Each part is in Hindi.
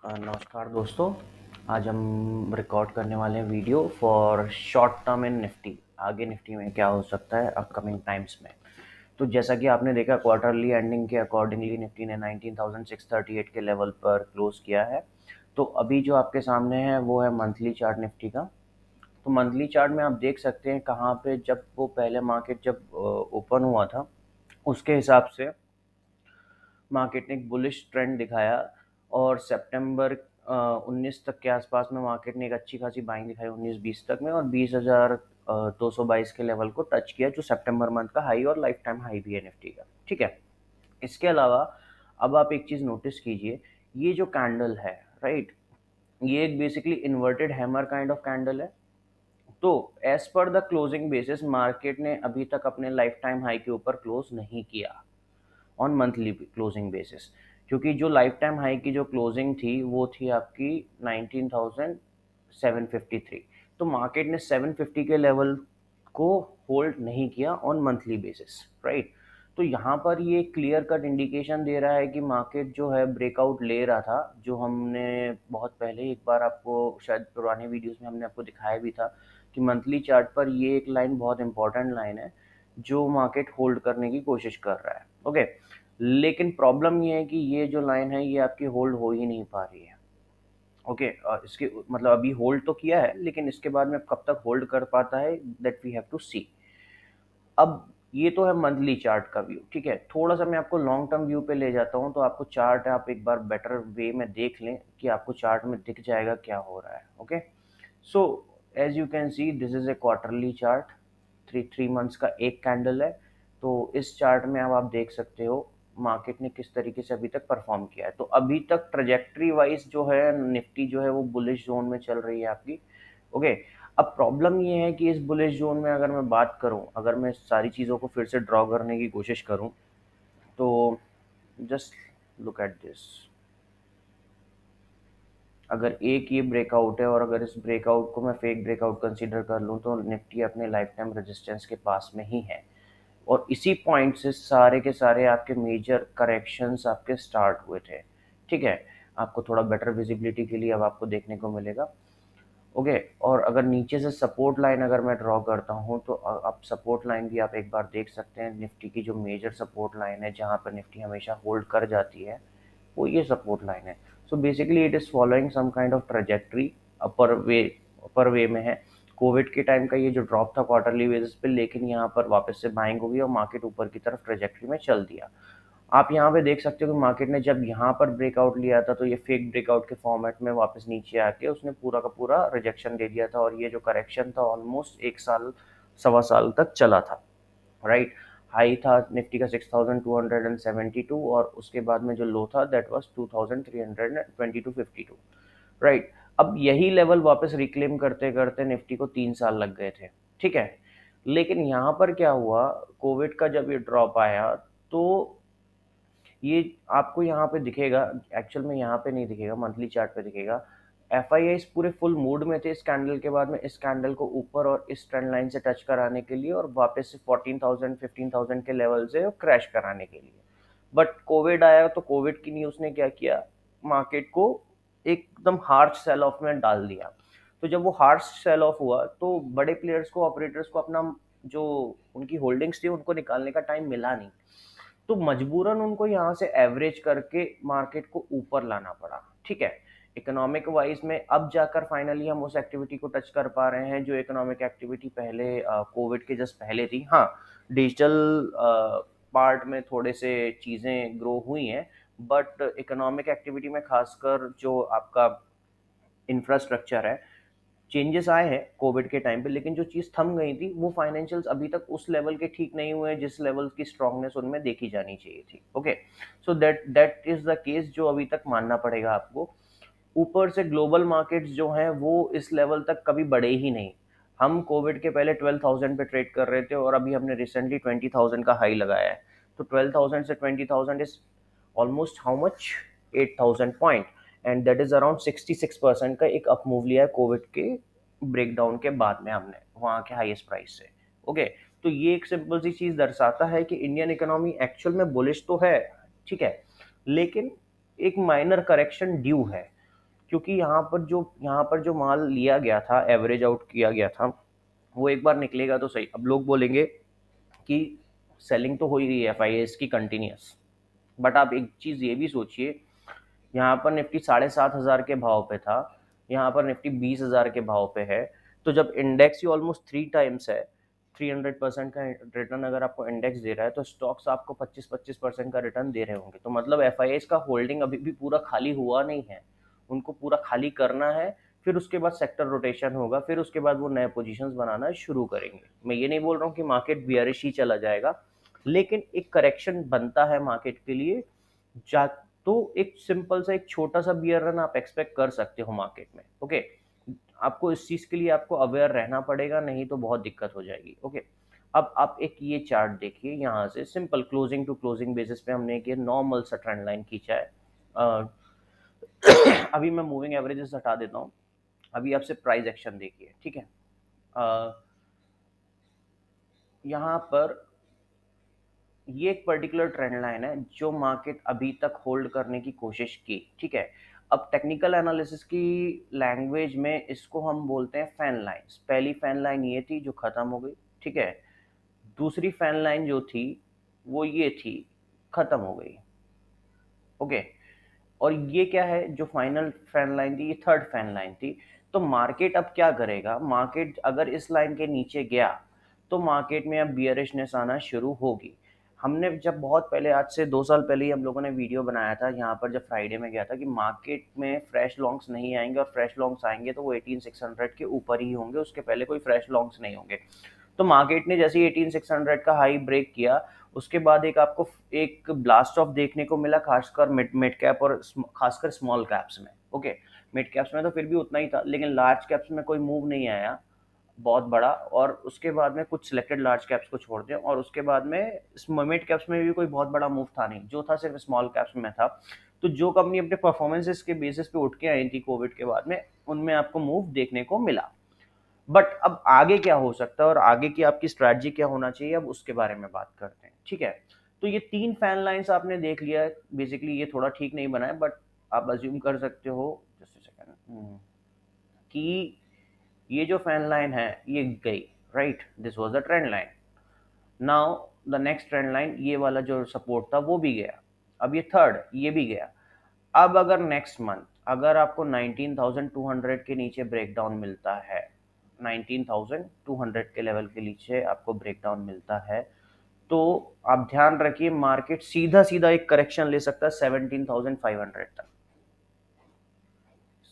नमस्कार दोस्तों। आज हम रिकॉर्ड करने वाले हैं video for short term in Nifty. आगे निफ्टी में क्या हो सकता है अपकमिंग टाइम्स में। तो जैसा कि आपने देखा, क्वार्टरली एंडिंग के अकॉर्डिंगली निफ्टी ने 19,638 के लेवल पर क्लोज किया है। तो अभी जो आपके सामने है वो है मंथली चार्ट निफ्टी का। तो मंथली चार्ट में आप देख सकते हैं कहाँ पे, जब वो पहले मार्केट जब ओपन हुआ था उसके हिसाब से मार्केट ने एक बुलिश ट्रेंड दिखाया। और सितंबर 19 तक के आसपास में मार्केट ने एक अच्छी खासी बाइंग दिखाई 19-20 तक में, और 20,222 के लेवल को टच किया, जो सितंबर मंथ का हाई और लाइफ टाइम हाई भी है निफ्टी का। ठीक है। इसके अलावा अब आप एक चीज़ नोटिस कीजिए, ये जो कैंडल है, राइट, ये एक basically inverted hammer kind of candle है। तो as per the closing basis market ने अभी तक अपने लाइफ टाइम हाई के ऊपर क्लोज नहीं किया ऑन मंथली क्लोजिंग बेसिस, क्योंकि जो लाइफ टाइम हाई की जो क्लोजिंग थी वो थी आपकी 19,753। तो मार्केट ने 750 के लेवल को होल्ड नहीं किया ऑन मंथली बेसिस, राइट। तो यहाँ पर ये क्लियर कट इंडिकेशन दे रहा है कि मार्केट जो है ब्रेकआउट ले रहा था, जो हमने बहुत पहले एक बार आपको शायद पुराने वीडियोस में हमने आपको दिखाया भी था कि मंथली चार्ट पर ये एक लाइन बहुत इंपॉर्टेंट लाइन है जो मार्केट होल्ड करने की कोशिश कर रहा है। ओके। लेकिन प्रॉब्लम ये है कि ये जो लाइन है ये आपकी होल्ड हो ही नहीं पा रही है। ओके। इसके मतलब अभी होल्ड तो किया है, लेकिन इसके बाद में कब तक होल्ड कर पाता है, दैट वी हैव टू सी। अब ये तो है मंथली चार्ट का व्यू। ठीक है, थोड़ा सा मैं आपको लॉन्ग टर्म व्यू पे ले जाता हूँ, तो आपको चार्ट आप एक बार बेटर वे में देख लें कि आपको चार्ट में दिख जाएगा क्या हो रहा है। Okay. So as you can see, this is a quarterly chart. Three three months का एक कैंडल है। तो इस चार्ट में अब आप देख सकते हो मार्केट ने किस तरीके से अभी तक परफॉर्म किया है। तो अभी तक ट्रेजेक्ट्री वाइज जो है निफ्टी जो है वो बुलिश जोन में चल रही है आपकी। ओके। अब प्रॉब्लम ये है कि इस बुलिश जोन में अगर मैं बात करूं, अगर मैं सारी चीज़ों को फिर से ड्रॉ करने की कोशिश करूं, तो जस्ट लुक एट दिस। अगर एक ये ब्रेकआउट है और अगर इस ब्रेकआउट को मैं फेक ब्रेकआउट कंसीडर कर लूँ, तो निफ्टी अपने लाइफ टाइम रेजिस्टेंस के पास में ही है। और इसी पॉइंट से सारे के सारे आपके मेजर करेक्शंस आपके स्टार्ट हुए थे। ठीक है। आपको थोड़ा बेटर विजिबिलिटी के लिए अब आपको देखने को मिलेगा। ओके। और अगर नीचे से सपोर्ट लाइन अगर मैं ड्रॉ करता हूँ, तो आप सपोर्ट लाइन भी आप एक बार देख सकते हैं। निफ्टी की जो मेजर सपोर्ट लाइन है जहाँ पर निफ्टी हमेशा होल्ड कर जाती है, वो ये सपोर्ट लाइन है। So basically it is following some kind of trajectory, upper way में है। कोविड के टाइम का ये जो ड्रॉप था क्वार्टरली बेसिस पे, लेकिन यहाँ पर वापस से बाइंग हुई और मार्केट ऊपर की तरफ ट्रेजेक्ट्री में चल दिया। आप यहाँ पे देख सकते हो कि मार्केट ने जब यहाँ पर ब्रेकआउट लिया था, तो ये फेक ब्रेकआउट के फॉर्मेट में वापस नीचे आके उसने पूरा का पूरा रिजेक्शन दे दिया था, और ये जो करेक्शन था ऑलमोस्ट एक साल सवा साल तक चला था, राइट। हाई था निफ्टी का 6,272, और उसके बाद में जो लो था दैट वाज 2,322.52, राइट। अब यही लेवल वापस रिक्लेम करते करते निफ्टी को 3 साल लग गए थे। ठीक है। लेकिन यहाँ पर क्या हुआ, कोविड का जब ये ड्रॉप आया, तो ये आपको यहाँ पे दिखेगा, एक्चुअल में यहाँ पे नहीं दिखेगा, मंथली चार्ट पे दिखेगा। एफ आई आईज पूरे फुल मूड में थे इस कैंडल के बाद में, इस कैंडल को ऊपर और इस ट्रेंड लाइन से टच कराने के लिए, और वापस से 14,000 15,000 के लेवल से क्रैश कराने के लिए। बट कोविड आया, तो कोविड की न्यूज़ ने क्या किया, मार्केट को एकदम हार्श सेल ऑफ में डाल दिया। तो जब वो हार्श सेल ऑफ हुआ, तो बड़े प्लेयर्स को, ऑपरेटर्स को अपना जो उनकी होल्डिंग्स थी उनको निकालने का टाइम मिला नहीं। तो मजबूरन उनको यहाँ से एवरेज करके मार्केट को ऊपर लाना पड़ा। ठीक है। इकोनॉमिक वाइज में अब जाकर फाइनली हम उस एक्टिविटी को टच कर पा रहे हैं जो इकोनॉमिक एक्टिविटी पहले कोविड के जस्ट पहले थी। हाँ, डिजिटल पार्ट में थोड़े से चीज़ें ग्रो हुई हैं, बट इकोनॉमिक एक्टिविटी में खासकर जो आपका इंफ्रास्ट्रक्चर है, चेंजेस आए हैं कोविड के टाइम पे, लेकिन जो चीज़ थम गई थी वो फाइनेंशियल्स अभी तक उस लेवल के ठीक नहीं हुए जिस लेवल की स्ट्रांगनेस उनमें देखी जानी चाहिए थी। Okay. So that that is the case जो अभी तक मानना पड़ेगा आपको। ऊपर से ग्लोबल मार्केट्स जो हैं वो इस लेवल तक कभी बढ़े ही नहीं। हम कोविड के पहले 12,000 पे ट्रेड कर रहे थे, और अभी हमने रिसेंटली 20,000 का हाई लगाया है। तो 12,000 से 20,000 is almost how much, 8,000 point. And that is around 66% का एक अप मूव लिया है कोविड के ब्रेकडाउन के बाद में हमने वहाँ के हाईएस्ट प्राइस से। ओके। तो ये एक सिंपल सी चीज़ दर्शाता है कि इंडियन इकोनॉमी एक्चुअल में बुलिश तो है, ठीक है, लेकिन एक माइनर करेक्शन ड्यू है। क्योंकि यहाँ पर जो माल लिया गया था, एवरेज आउट किया गया था, वो एक बार निकलेगा तो सही। अब लोग बोलेंगे कि सेलिंग तो हो ही रही है एफआईएस की कंटिन्यूस, बट आप एक चीज़ ये भी सोचिए, यहाँ पर निफ्टी 7,500 के भाव पे था, यहाँ पर निफ्टी 20,000 के भाव पे है। तो जब इंडेक्स ही ऑलमोस्ट 3 टाइम्स है, 300% का रिटर्न अगर आपको इंडेक्स दे रहा है, तो स्टॉक्स आपको 25-25% का रिटर्न दे रहे होंगे। तो मतलब एफआईएस का होल्डिंग अभी भी पूरा खाली हुआ नहीं है, उनको पूरा खाली करना है। फिर उसके बाद सेक्टर रोटेशन होगा, फिर उसके बाद वो नए पोजीशंस बनाना शुरू करेंगे। मैं ये नहीं बोल रहा हूँ कि मार्केट बियरिश ही चला जाएगा, लेकिन एक करेक्शन बनता है मार्केट के लिए। जा तो एक सिंपल सा एक छोटा सा बियर रन आप एक्सपेक्ट कर सकते हो मार्केट में। ओके, आपको इस चीज के लिए आपको अवेयर रहना पड़ेगा, नहीं तो बहुत दिक्कत हो जाएगी। ओके, अब आप एक ये चार्ट देखिए, यहाँ से simple closing to closing basis पे हमने एक ये नॉर्मल सा ट्रेंड लाइन खींचा है। अ, अभी मैं मूविंग एवरेजेस हटा देता हूँ। अभी आपसे प्राइस एक्शन देखिए, ठीक है। यहाँ पर ये एक पर्टिकुलर ट्रेंड लाइन है जो मार्केट अभी तक होल्ड करने की कोशिश की, ठीक है। अब टेक्निकल एनालिसिस की लैंग्वेज में इसको हम बोलते हैं फैन लाइंस। पहली फैन लाइन ये थी जो खत्म हो गई, ठीक है। दूसरी फैन लाइन जो थी वो ये थी, खत्म हो गई। ओके, और ये क्या है, जो फाइनल फैन लाइन थी, ये थर्ड फैन लाइन थी। तो मार्केट अब क्या करेगा, मार्केट अगर इस लाइन के नीचे गया तो मार्केट में अब बियरिशनेस आना शुरू होगी। हमने जब बहुत पहले, आज से 2 साल पहले ही हम लोगों ने वीडियो बनाया था यहाँ पर, जब फ्राइडे में गया था, कि मार्केट में फ्रेश लॉन्ग्स नहीं आएंगे, और फ्रेश लॉन्ग्स आएंगे तो वो 18,600 के ऊपर ही होंगे, उसके पहले कोई फ्रेश लॉन्ग्स नहीं होंगे। तो मार्केट ने जैसे ही 18,600 का हाई ब्रेक किया, उसके बाद एक आपको एक ब्लास्ट ऑफ देखने को मिला, खासकर मिड कैप और खासकर स्मॉल कैप्स में। ओके, मिड कैप्स में तो फिर भी उतना ही था, लेकिन लार्ज कैप्स में कोई मूव नहीं आया बहुत बड़ा, और उसके बाद में कुछ सिलेक्टेड लार्ज कैप्स को छोड़ दें, और उसके बाद में मिड कैप्स में भी कोई बहुत बड़ा मूव था नहीं, जो था सिर्फ स्मॉल कैप्स में था। तो जो कंपनी अपने परफॉर्मेंसेस के बेसिस पे उठ के आई थी कोविड के बाद में, उनमें आपको मूव देखने को मिला। बट अब आगे क्या हो सकता है और आगे की आपकी स्ट्रैटेजी क्या होना चाहिए, अब उसके बारे में बात करते हैं, ठीक है। तो ये 3 फैन लाइंस आपने देख लिया है। बेसिकली ये थोड़ा ठीक नहीं बना है, बट आप अज्यूम कर सकते हो, जस्ट सेकंड, कि ये जो फैन लाइन है ये गई, right, this was the trend line. Now the next trend line, ये वाला जो सपोर्ट था वो भी गया, अब ये थर्ड, ये भी गया। अब अगर नेक्स्ट मंथ अगर आपको 19,200 के नीचे ब्रेकडाउन मिलता है, 19,200 के लेवल के नीचे आपको ब्रेकडाउन मिलता है, तो आप ध्यान रखिए, मार्केट सीधा सीधा एक करेक्शन ले सकता है 17,500 तक।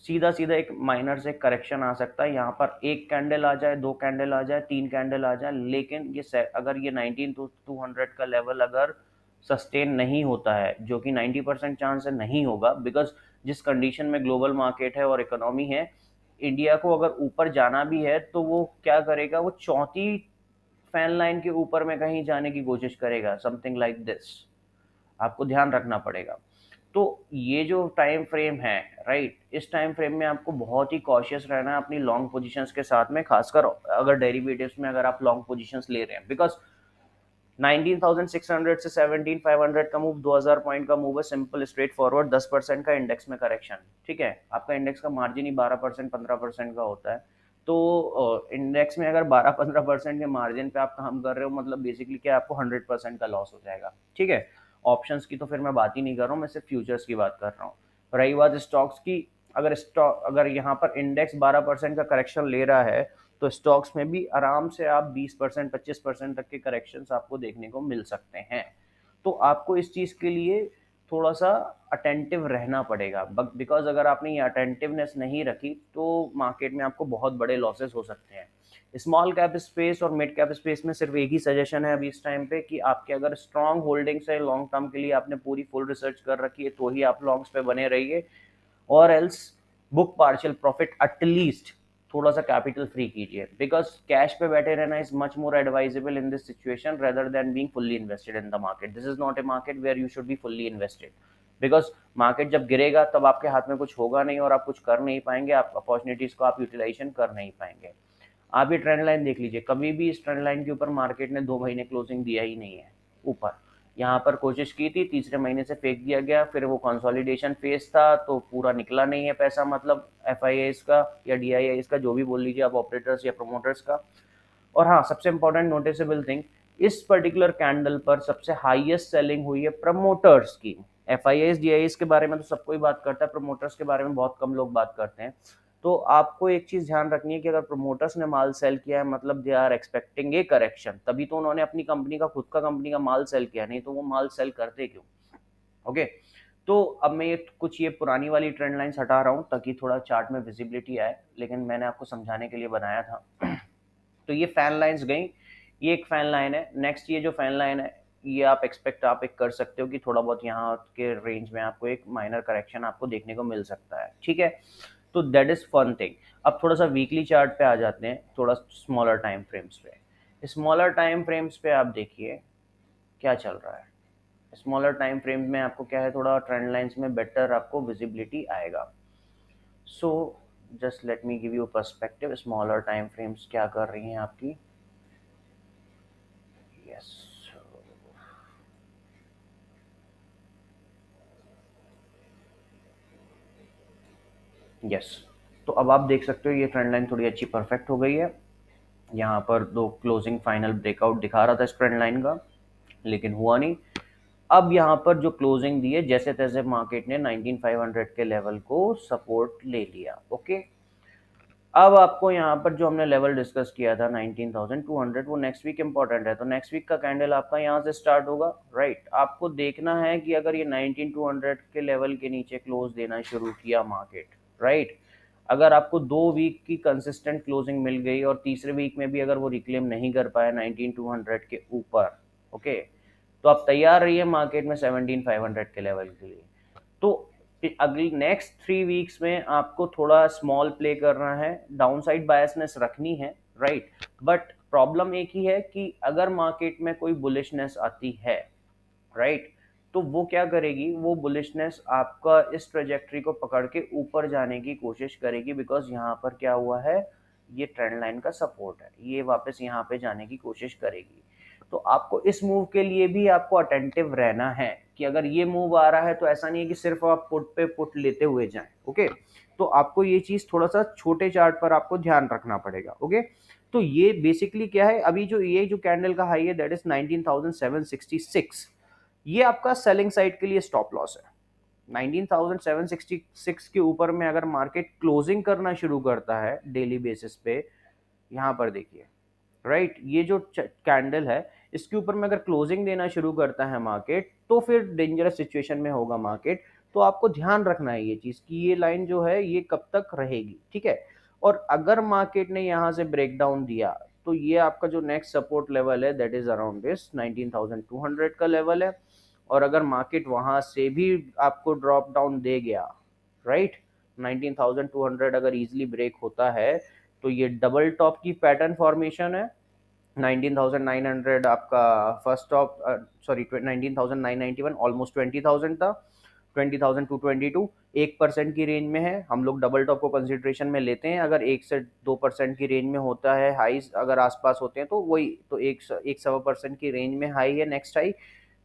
सीधा सीधा एक माइनर से करेक्शन आ सकता है, यहाँ पर एक कैंडल आ जाए, दो कैंडल आ जाए, तीन कैंडल आ जाए, लेकिन ये अगर ये 19,200 का लेवल अगर सस्टेन नहीं होता है, जो कि 90% चांस है नहीं होगा, बिकॉज जिस कंडीशन में ग्लोबल मार्केट है और इकोनॉमी है, इंडिया को अगर ऊपर जाना भी है तो वो क्या करेगा, वो चौथी फैन लाइन के ऊपर में कहीं जाने की कोशिश करेगा, समथिंग लाइक दिस। आपको ध्यान रखना पड़ेगा। तो ये जो टाइम फ्रेम है, राइट, इस टाइम फ्रेम में आपको बहुत ही कॉशियस रहना है अपनी लॉन्ग पोजीशंस के साथ में, खासकर अगर डेरिवेटिव्स में अगर आप लॉन्ग पोजीशंस ले रहे हैं, बिकॉज 19,600 से 17,500 का मूव, 2000 पॉइंट का मूव है, सिंपल स्ट्रेट फॉरवर्ड, 10% का इंडेक्स में करेक्शन, ठीक है। आपका इंडेक्स का मार्जिन ही 12% 15% का होता है। तो इंडेक्स में अगर 12-15% के मार्जिन पे आप काम कर रहे हो, मतलब बेसिकली क्या, आपको 100% का लॉस हो जाएगा, ठीक है। ऑप्शंस की तो फिर मैं बात ही नहीं कर रहा हूँ, मैं सिर्फ फ्यूचर्स की बात कर रहा हूँ। रही बात स्टॉक्स की, अगर यहाँ पर इंडेक्स 12% का करेक्शन ले रहा है, तो स्टॉक्स में भी आराम से आप 20% 25% तक के करेक्शंस आपको देखने को मिल सकते हैं। तो आपको इस चीज़ के लिए थोड़ा सा अटेंटिव रहना पड़ेगा, बिकॉज अगर आपने ये अटेंटिवनेस नहीं रखी तो मार्केट में आपको बहुत बड़े लॉसेस हो सकते हैं। स्मॉल कैप स्पेस और मिड कैप स्पेस में सिर्फ एक ही सजेशन है अभी इस टाइम पे, कि आपके अगर स्ट्रॉन्ग होल्डिंग्स है लॉन्ग टर्म के लिए, आपने पूरी फुल रिसर्च कर रखी है, तो ही आप लॉन्ग्स पे बने रहिए, और else book partial profit, at least थोड़ा सा कैपिटल फ्री कीजिए, बिकॉज कैश पे बैठे रहना is much more advisable in this situation rather than being fully invested in the market. This is not a market where you should be fully invested, because market जब गिरेगा तब आपके हाथ में कुछ होगा नहीं और आप कुछ कर नहीं पाएंगे, आप अपॉर्चुनिटीज को आप यूटिलाइजेशन कर नहीं पाएंगे। आप ये ट्रेंड लाइन देख लीजिए, कभी भी इस ट्रेंड लाइन के ऊपर मार्केट ने 2 महीने क्लोजिंग दिया ही नहीं है ऊपर। यहाँ पर कोशिश की थी, तीसरे महीने से फेंक दिया गया, फिर वो कंसोलिडेशन फेज था तो पूरा निकला नहीं है पैसा, मतलब एफ का या डी का, जो भी बोल लीजिए आप, ऑपरेटर्स या प्रोमोटर्स का। और हाँ, सबसे इंपॉर्टेंट नोटिसेबल थिंग, इस पर्टिकुलर कैंडल पर सबसे हाईएस्ट सेलिंग हुई है प्रमोटर्स की। F I S D I S के बारे में तो सबको ही बात करता है, प्रमोटर्स के बारे में बहुत कम लोग बात करते हैं। तो आपको एक चीज ध्यान रखनी है कि अगर प्रमोटर्स ने माल सेल किया है, मतलब they are expecting a correction, तभी तो उन्होंने अपनी कंपनी का, खुद का कंपनी का माल सेल किया, नहीं तो वो माल सेल करते क्यों? ओके। तो अब मैं ये कुछ ये पुरानी वाली ट्रेंड लाइंस हटा रहा हूँ ताकि थोड़ा चार्ट में विजिबिलिटी आए, लेकिन मैंने आपको समझाने के लिए बनाया था। तो ये फैन लाइंस गई, ये एक फैन लाइन है। नेक्स्ट ये जो फैन लाइन है, ये आप एक्सपेक्ट आप एक कर सकते हो कि थोड़ा बहुत यहाँ के रेंज में आपको एक माइनर करेक्शन आपको देखने को मिल सकता है, ठीक है। तो दैट इज फन थिंग। अब थोड़ा सा वीकली चार्ट पे आ जाते हैं, थोड़ा स्मॉलर टाइम फ्रेम्स पे। स्मॉलर टाइम फ्रेम्स पे आप देखिए क्या चल रहा है। स्मॉलर टाइम फ्रेम में आपको क्या है, थोड़ा ट्रेंड लाइंस में बेटर आपको विजिबिलिटी आएगा। So just let me give you perspective, smaller time frames क्या कर रही हैं आपकी। Yes, yes. तो अब आप देख सकते हो ये ट्रेंड लाइन थोड़ी अच्छी परफेक्ट हो गई है। यहाँ पर दो क्लोजिंग फाइनल ब्रेकआउट दिखा रहा था इस ट्रेंड लाइन का, लेकिन हुआ नहीं। अब यहाँ पर जो क्लोजिंग दी है, जैसे तैसे मार्केट ने 19500 के लेवल को सपोर्ट ले लिया। ओके। अब आपको यहाँ पर जो हमने लेवल डिस्कस किया था 19200, वो नेक्स्ट वीक इंपॉर्टेंट है, तो नेक्स्ट वीक का कैंडल आपका यहाँ से स्टार्ट होगा, राइट। आपको देखना है कि अगर ये 19200 के लेवल के नीचे क्लोज देना शुरू किया मार्केट, राइट, अगर आपको 2 वीक की कंसिस्टेंट क्लोजिंग मिल गई और तीसरे वीक में भी अगर वो रिक्लेम नहीं कर पाया 19200 के ऊपर, ओके, तो आप तैयार रहिए मार्केट में 17500 के लेवल के लिए। तो अगली नेक्स्ट 3 वीक्स में आपको थोड़ा स्मॉल प्ले करना है, डाउनसाइड बायसनेस रखनी है, राइट। बट प्रॉब्लम एक ही है कि अगर मार्केट में कोई बुलिशनेस आती है, राइट, तो वो क्या करेगी, वो बुलिशनेस आपका इस ट्रेजेक्ट्री को पकड़ के ऊपर जाने की कोशिश करेगी, बिकॉज यहाँ पर क्या हुआ है, ये ट्रेंड लाइन का सपोर्ट है, ये वापस यहाँ पे जाने की कोशिश करेगी। तो आपको इस मूव के लिए भी आपको अटेंटिव रहना है कि अगर ये मूव आ रहा है तो ऐसा नहीं है कि सिर्फ आप पुट पे पुट लेते हुए जाएं, ओके। तो आपको ये चीज थोड़ा सा छोटे चार्ट पर आपको ध्यान रखना पड़ेगा, ओके। तो ये बेसिकली क्या है, अभी जो ये जो कैंडल का हाई है दैट इज 19766, ये आपका सेलिंग साइड के लिए स्टॉप लॉस है। 19766 के ऊपर में अगर मार्केट क्लोजिंग करना शुरू करता है डेली बेसिस पे, यहाँ पर देखिए, राइट, ये जो कैंडल है इसके ऊपर में अगर क्लोजिंग देना शुरू करता है मार्केट, तो फिर डेंजरस सिचुएशन में होगा मार्केट। तो आपको ध्यान रखना है ये चीज कि ये लाइन जो है ये कब तक रहेगी, ठीक है। और अगर मार्केट ने यहाँ से ब्रेक डाउन दिया, तो ये आपका जो नेक्स्ट सपोर्ट लेवल है दैट इज अराउंड दिस 19200 का लेवल है। और अगर मार्केट वहां से भी आपको ड्रॉप डाउन दे गया, राइट, 19200 अगर इजीली ब्रेक होता है, तो ये डबल टॉप की पैटर्न फॉर्मेशन है। 19900 आपका फर्स्ट टॉप, सॉरी 19991, ऑलमोस्ट 20000 था, 20222, 1% की रेंज में है। हम लोग डबल टॉप को कंसिडरेशन में लेते हैं, अगर 1 से 2% की रेंज में होता है, हाईज अगर आसपास होते हैं तो वही, तो 1 1.25% की रेंज में हाई है नेक्स्ट हाई।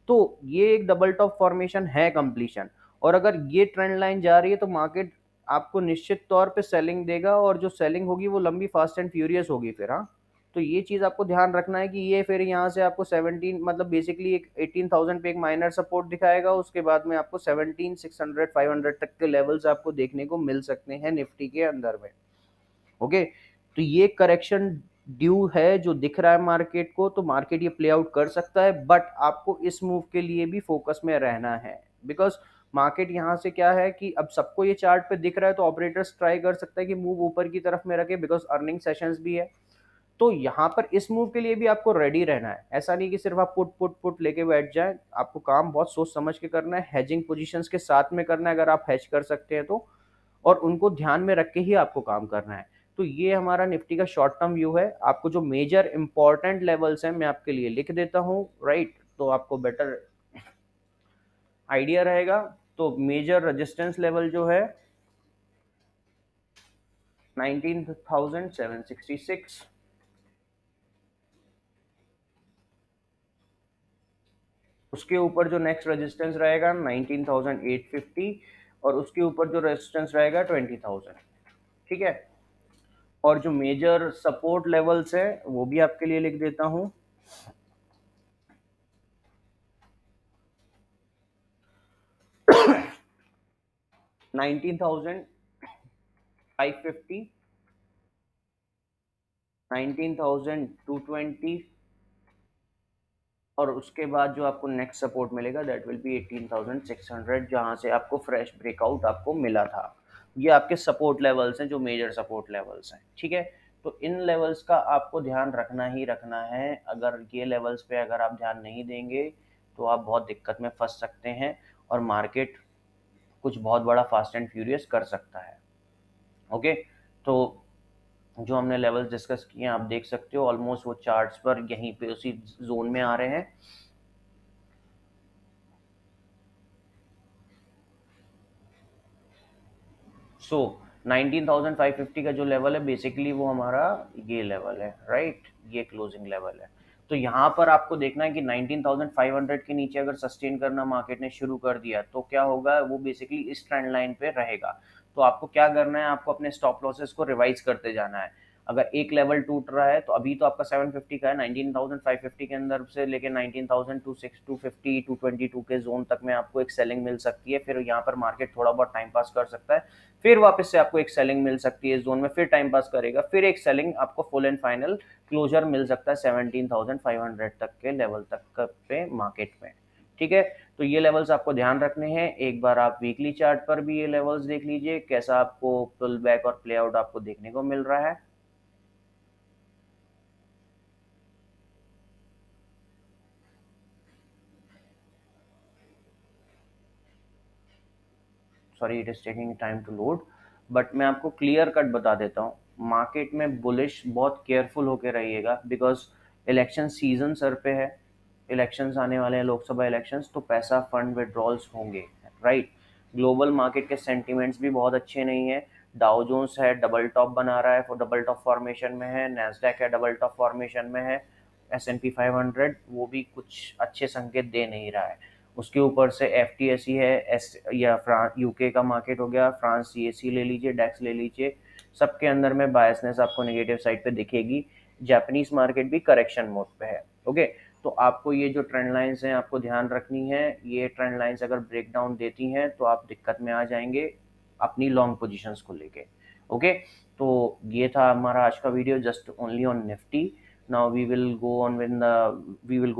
तो ये एक डबल टॉप फॉर्मेशन है कंप्लीशन। और अगर ये ट्रेंड लाइन जा रही है तो मार्केट आपको निश्चित तौर पे सेलिंग देगा, और जो सेलिंग होगी वो लंबी फास्ट एंड फ्यूरियस होगी फिर, हाँ। तो ये चीज आपको ध्यान रखना है कि ये फिर यहाँ से आपको 17, मतलब बेसिकली एक 18000 पे एक माइनर सपोर्ट दिखाएगा, उसके बाद में आपको 17600 500 तक के लेवल्स आपको देखने को मिल सकते हैं निफ्टी के अंदर में, ओके। तो ये करेक्शन ड्यू है जो दिख रहा है मार्केट को, तो मार्केट ये प्ले आउट कर सकता है, बट आपको इस मूव के लिए भी फोकस में रहना है, बिकॉज मार्केट यहाँ से क्या है कि अब सबको ये चार्ट पे दिख रहा है, तो ऑपरेटर्स ट्राई कर सकता है कि मूव ऊपर की तरफ में रखे, बिकॉज अर्निंग सेशंस भी है। तो यहाँ पर इस मूव के लिए भी आपको रेडी रहना है, ऐसा नहीं कि सिर्फ आप पुट पुट पुट लेके बैठ जाए, आपको काम बहुत सोच समझ के करना है, हेजिंग पोजीशंस के साथ में करना है अगर आप हेज कर सकते हैं तो, और उनको ध्यान में रख के ही आपको काम करना है। तो ये हमारा निफ्टी का शॉर्ट टर्म व्यू है। आपको जो मेजर इंपॉर्टेंट लेवल्स हैं मैं आपके लिए लिख देता हूँ, राइट, तो आपको बेटर आइडिया रहेगा। तो मेजर रेजिस्टेंस लेवल जो है 19766, उसके ऊपर जो नेक्स्ट रेजिस्टेंस रहेगा 19,850 और उसके ऊपर जो रेजिस्टेंस रहेगा 20,000। ठीक है, और जो मेजर सपोर्ट लेवल्स है वो भी आपके लिए लिख देता हूं। 19,550, 19,220 और उसके बाद जो आपको नेक्स्ट सपोर्ट मिलेगा दैट विल बी 18,600, जहां से आपको फ्रेश ब्रेकआउट आपको मिला था। ये आपके सपोर्ट लेवल्स हैं, जो मेजर सपोर्ट लेवल्स हैं। ठीक है, तो इन लेवल्स का आपको ध्यान रखना ही रखना है। अगर ये लेवल्स पे अगर आप ध्यान नहीं देंगे तो आप बहुत दिक्कत में फंस सकते हैं और मार्केट कुछ बहुत बड़ा फास्ट एंड फ्यूरियस कर सकता है। ओके, तो जो हमने लेवल्स डिस्कस किए हैं आप देख सकते हो ऑलमोस्ट वो चार्ट्स पर यहीं पे उसी जोन में आ रहे हैं। सो 19,550 का जो लेवल है बेसिकली वो हमारा ये लेवल है, राइट, ये क्लोजिंग लेवल है। तो यहाँ पर आपको देखना है कि 19,500 के नीचे अगर सस्टेन करना मार्केट ने शुरू कर दिया तो क्या होगा, वो बेसिकली इस ट्रेंड लाइन पे रहेगा। तो आपको क्या करना है, आपको अपने स्टॉप लॉसेस को रिवाइज करते जाना है। अगर एक लेवल टूट रहा है तो अभी तो आपका 750 का है, 19,550 के अंदर से लेके 19,250 222 के जोन तक में आपको एक सेलिंग मिल सकती है। फिर यहाँ पर मार्केट थोड़ा बहुत टाइम पास कर सकता है, फिर वापस से आपको एक सेलिंग मिल सकती है इस जोन में, फिर टाइम पास करेगा, फिर एक सेलिंग आपको फुल एंड फाइनल क्लोजर मिल सकता है 17,500 तक के लेवल तक पे मार्केट में। ठीक है, तो ये लेवल्स आपको ध्यान रखने हैं। एक बार आप वीकली चार्ट पर भी ये लेवल्स देख लीजिए कैसा आपको पुल बैक और प्ले आउट आपको देखने को मिल रहा है। Sorry it is taking time to load, but मैं आपको क्लियर कट बता देता हूँ, मार्केट में बुलिश बहुत केयरफुल होकर रहिएगा बिकॉज इलेक्शन सीजन सर पे है। इलेक्शंस आने वाले हैं, लोकसभा इलेक्शंस, तो पैसा फंड विड्रॉल्स होंगे, राइट। ग्लोबल मार्केट के सेंटिमेंट्स भी बहुत अच्छे नहीं है। डाउ जोन्स है डबल टॉप बना रहा है, डबल टॉप फॉर्मेशन में है, नेस्डैक है डबल टॉप फॉर्मेशन में है, S&P 500 वो भी कुछ अच्छे संकेत दे नहीं रहा है। उसके ऊपर से FTSE है, एस या फ्रांस यूके का मार्केट हो गया, फ्रांस CAC ले लीजिए, डेक्स ले लीजिए, सबके अंदर में बायसनेस आपको नेगेटिव साइड पे दिखेगी। जापानीज मार्केट भी करेक्शन मोड पे है। ओके, तो आपको ये जो ट्रेंड लाइंस हैं आपको ध्यान रखनी है। ये ट्रेंड लाइंस अगर ब्रेक डाउन देती हैं तो आप दिक्कत में आ जाएंगे अपनी लॉन्ग पोजीशंस को लेके। ओके, तो ये था हमारा आज का video just only on Nifty. Now we will go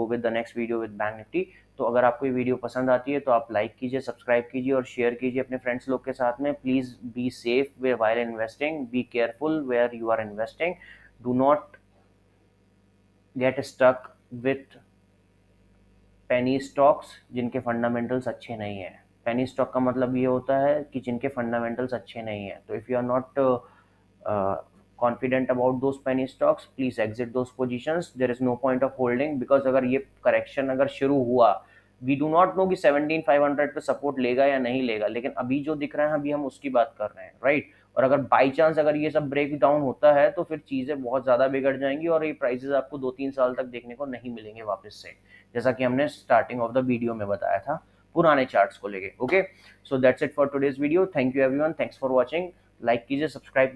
with the next video with bank Nifty. तो अगर आपको ये वीडियो पसंद आती है तो आप लाइक कीजिए, सब्सक्राइब कीजिए और शेयर कीजिए अपने फ्रेंड्स लोग के साथ में। Please be safe while investing, be careful where you are investing, do not get stuck with penny stocks जिनके फंडामेंटल्स अच्छे नहीं है। पेनी स्टॉक का मतलब ये होता है कि जिनके फंडामेंटल्स अच्छे नहीं है। तो if you are not confident about those penny stocks, please exit those positions. There is no point of holding because अगर ये करेक्शन अगर शुरू हुआ, वी डू नॉट नो कि 17,500 पे सपोर्ट लेगा या नहीं लेगा, लेकिन अभी जो दिख रहा है अभी हम उसकी बात कर रहे हैं, राइट। और अगर बाई चांस अगर ये सब ब्रेक डाउन होता है तो फिर चीज़ें बहुत ज़्यादा बिगड़ जाएंगी और ये प्राइसेस आपको 2-3 साल तक देखने को नहीं मिलेंगे वापस से, जैसा कि हमने स्टार्टिंग ऑफ द वीडियो में बताया था पुराने चार्ट्स को लेके। Okay, so that's it for today's video. Thank you everyone, thanks for watching. Like कीजिए, सब्सक्राइब